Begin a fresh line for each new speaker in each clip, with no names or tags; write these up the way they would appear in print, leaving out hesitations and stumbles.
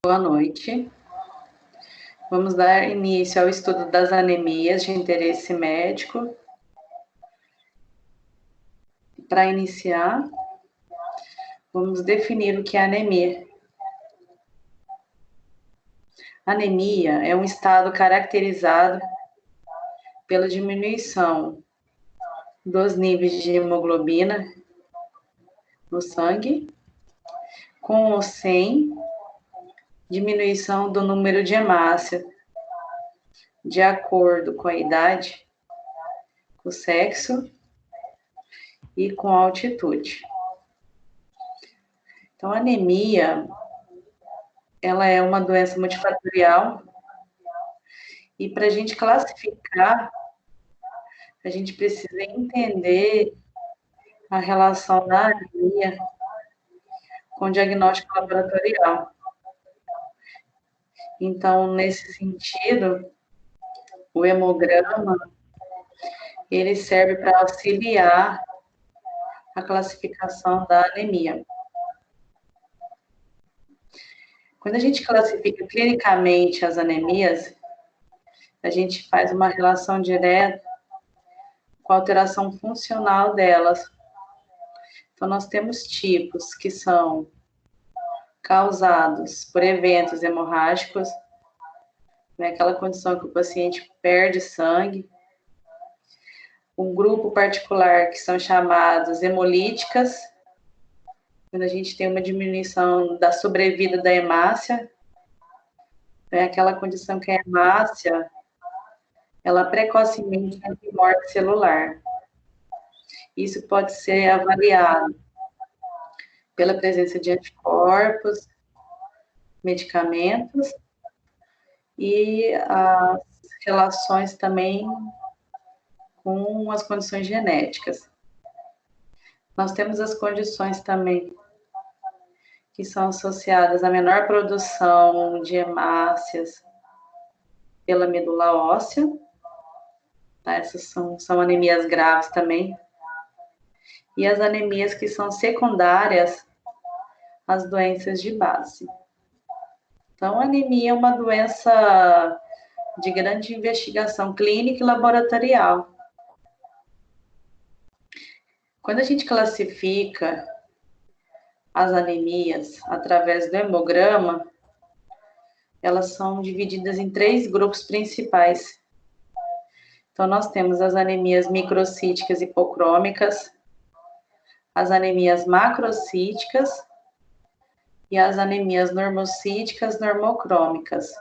Boa noite. Vamos dar início ao estudo das anemias de interesse médico. Para iniciar, vamos definir o que é anemia. Anemia é um estado caracterizado pela diminuição dos níveis de hemoglobina no sangue, com ou sem diminuição do número de hemácia, de acordo com a idade, com o sexo e com a altitude. Então, a anemia, ela é uma doença multifatorial e para a gente classificar, a gente precisa entender a relação da anemia com o diagnóstico laboratorial. Então, nesse sentido, o hemograma, ele serve para auxiliar a classificação da anemia. Quando a gente classifica clinicamente as anemias, a gente faz uma relação direta com a alteração funcional delas. Então, nós temos tipos que são causados por eventos hemorrágicos, né, aquela condição que o paciente perde sangue. Um grupo particular que são chamados hemolíticas, quando a gente tem uma diminuição da sobrevida da hemácia, é aquela condição que a hemácia, ela precocemente entra em morte celular. Isso pode ser avaliado pela presença de anticorpos, medicamentos e as relações também com as condições genéticas. Nós temos as condições também que são associadas à menor produção de hemácias pela medula óssea, tá? Essas são anemias graves também. E as anemias que são secundárias às doenças de base. Então, a anemia é uma doença de grande investigação clínica e laboratorial. Quando a gente classifica as anemias através do hemograma, elas são divididas em 3 grupos principais. Então, nós temos as anemias microcíticas hipocrômicas, as anemias macrocíticas e as anemias normocíticas normocrômicas.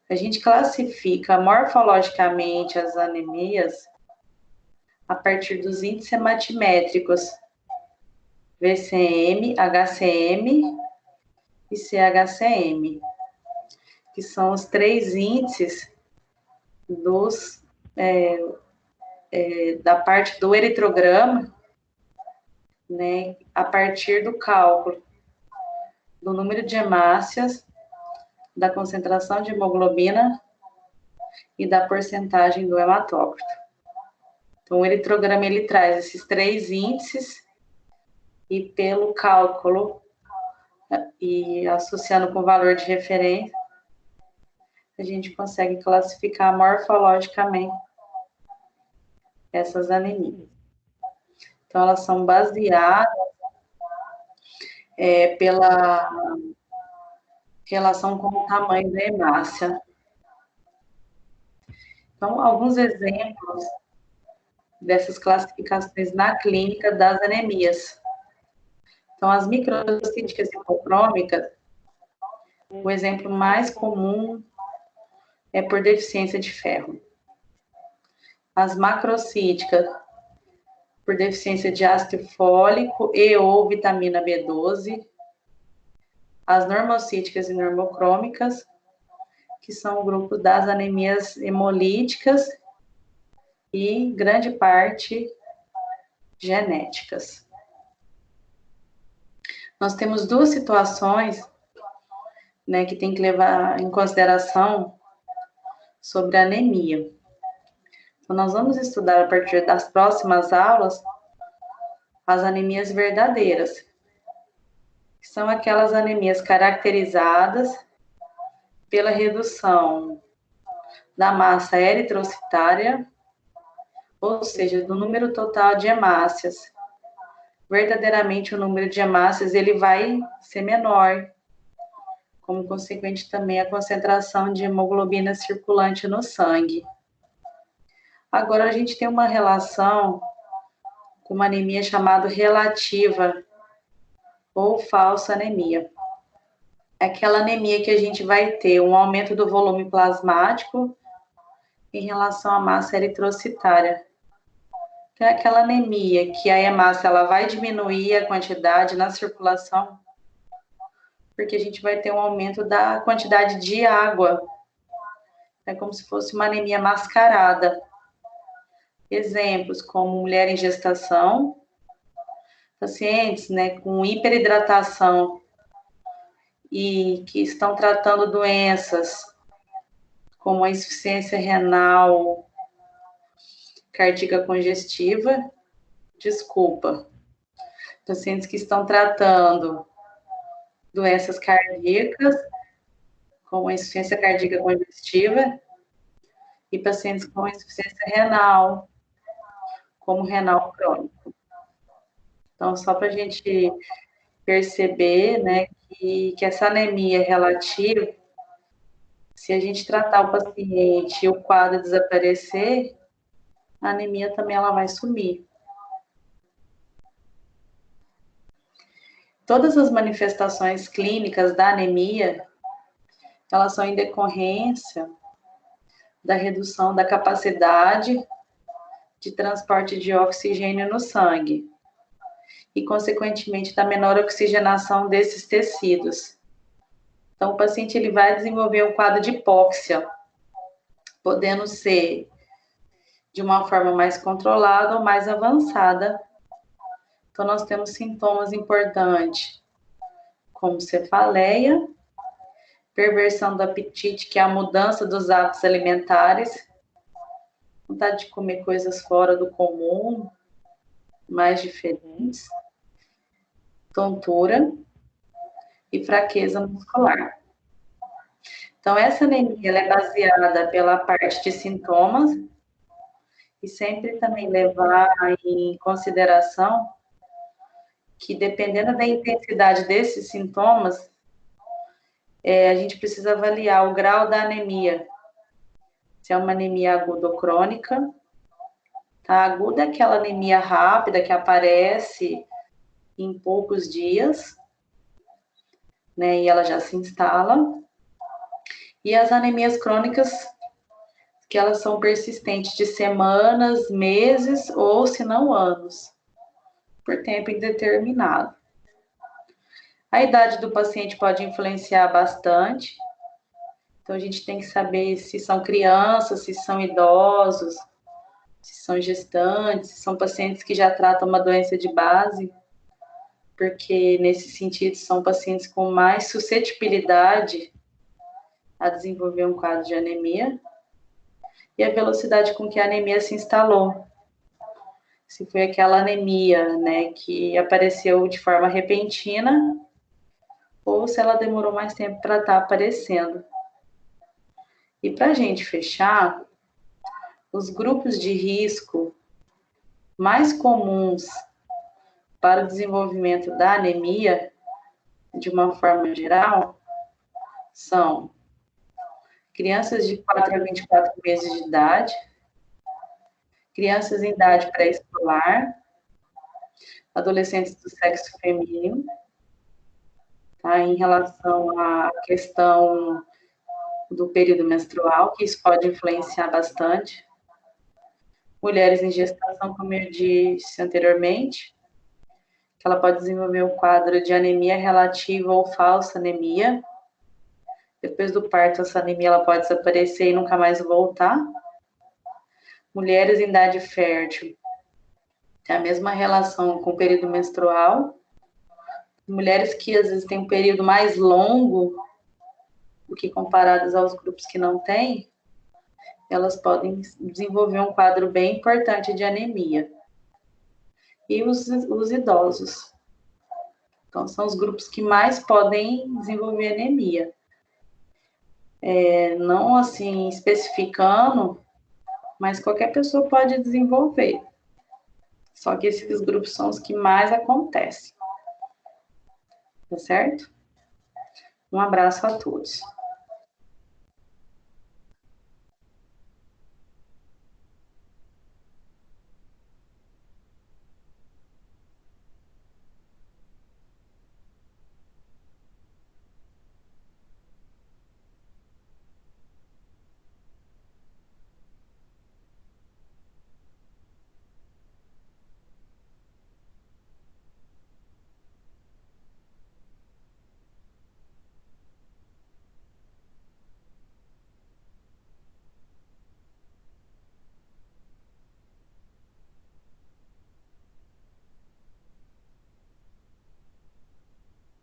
A gente classifica morfologicamente as anemias a partir dos índices hematimétricos, VCM, HCM e CHCM, que são os 3 índices da parte do eritrograma, né, a partir do cálculo do número de hemácias, da concentração de hemoglobina e da porcentagem do hematócrito. Então, o eritrograma, ele traz esses 3 índices e pelo cálculo e associando com o valor de referência, a gente consegue classificar morfologicamente essas anemias. Então, elas são baseadas pela relação com o tamanho da hemácia. Então, alguns exemplos dessas classificações na clínica das anemias. Então, as microcíticas hipocrômicas, o exemplo mais comum é por deficiência de ferro. As macrocíticas, por deficiência de ácido fólico e ou vitamina B12. As normocíticas e normocrômicas, que são o grupo das anemias hemolíticas e grande parte genéticas. Nós temos 2 situações, né, que tem que levar em consideração sobre a anemia. Então, nós vamos estudar a partir das próximas aulas as anemias verdadeiras, que são aquelas anemias caracterizadas pela redução da massa eritrocitária, ou seja, do número total de hemácias. Verdadeiramente, o número de hemácias ele vai ser menor, como consequente também a concentração de hemoglobina circulante no sangue. Agora, a gente tem uma relação com uma anemia chamada relativa ou falsa anemia. É aquela anemia que a gente vai ter um aumento do volume plasmático em relação à massa eritrocitária. Então, é aquela anemia que a hemácia ela vai diminuir a quantidade na circulação, porque a gente vai ter um aumento da quantidade de água. É como se fosse uma anemia mascarada. Exemplos como mulher em gestação, pacientes, né, com hiperidratação e que estão tratando doenças como a insuficiência renal cardíaca congestiva, pacientes que estão tratando doenças cardíacas, como a insuficiência cardíaca congestiva, e pacientes com insuficiência renal, como renal crônico. Então, só para a gente perceber, né, que essa anemia relativa, se a gente tratar o paciente e o quadro desaparecer, a anemia também ela vai sumir. Todas as manifestações clínicas da anemia, elas são em decorrência da redução da capacidade de transporte de oxigênio no sangue e, consequentemente, da menor oxigenação desses tecidos. Então, o paciente ele vai desenvolver um quadro de hipóxia, podendo ser de uma forma mais controlada ou mais avançada. Então, nós temos sintomas importantes, como cefaleia, perversão do apetite, que é a mudança dos hábitos alimentares, vontade de comer coisas fora do comum, mais diferentes, tontura e fraqueza muscular. Então, essa anemia ela é baseada pela parte de sintomas e sempre também levar em consideração que, dependendo da intensidade desses sintomas, a gente precisa avaliar o grau da anemia. Se é uma anemia aguda ou crônica. A aguda é aquela anemia rápida que aparece em poucos dias, né, e ela já se instala. E as anemias crônicas, que elas são persistentes de semanas, meses ou, se não, anos, por tempo indeterminado. A idade do paciente pode influenciar bastante. Então, a gente tem que saber se são crianças, se são idosos, se são gestantes, se são pacientes que já tratam uma doença de base, porque, nesse sentido, são pacientes com mais suscetibilidade a desenvolver um quadro de anemia, e a velocidade com que a anemia se instalou. Se foi aquela anemia, né, que apareceu de forma repentina, ou se ela demorou mais tempo para estar aparecendo. E para a gente fechar, os grupos de risco mais comuns para o desenvolvimento da anemia, de uma forma geral, são crianças de 4 a 24 meses de idade, crianças em idade pré-escolar, adolescentes do sexo feminino, tá? Em relação à questão do período menstrual, que isso pode influenciar bastante. Mulheres em gestação, como eu disse anteriormente, que ela pode desenvolver um quadro de anemia relativa ou falsa anemia. Depois do parto, essa anemia ela pode desaparecer e nunca mais voltar. Mulheres em idade fértil, tem a mesma relação com o período menstrual. Mulheres que às vezes têm um período mais longo do que comparadas aos grupos que não têm, elas podem desenvolver um quadro bem importante de anemia. E os idosos. Então, são os grupos que mais podem desenvolver anemia. Não, assim, especificando, mas qualquer pessoa pode desenvolver. Só que esses grupos são os que mais acontecem. Tá certo? Um abraço a todos.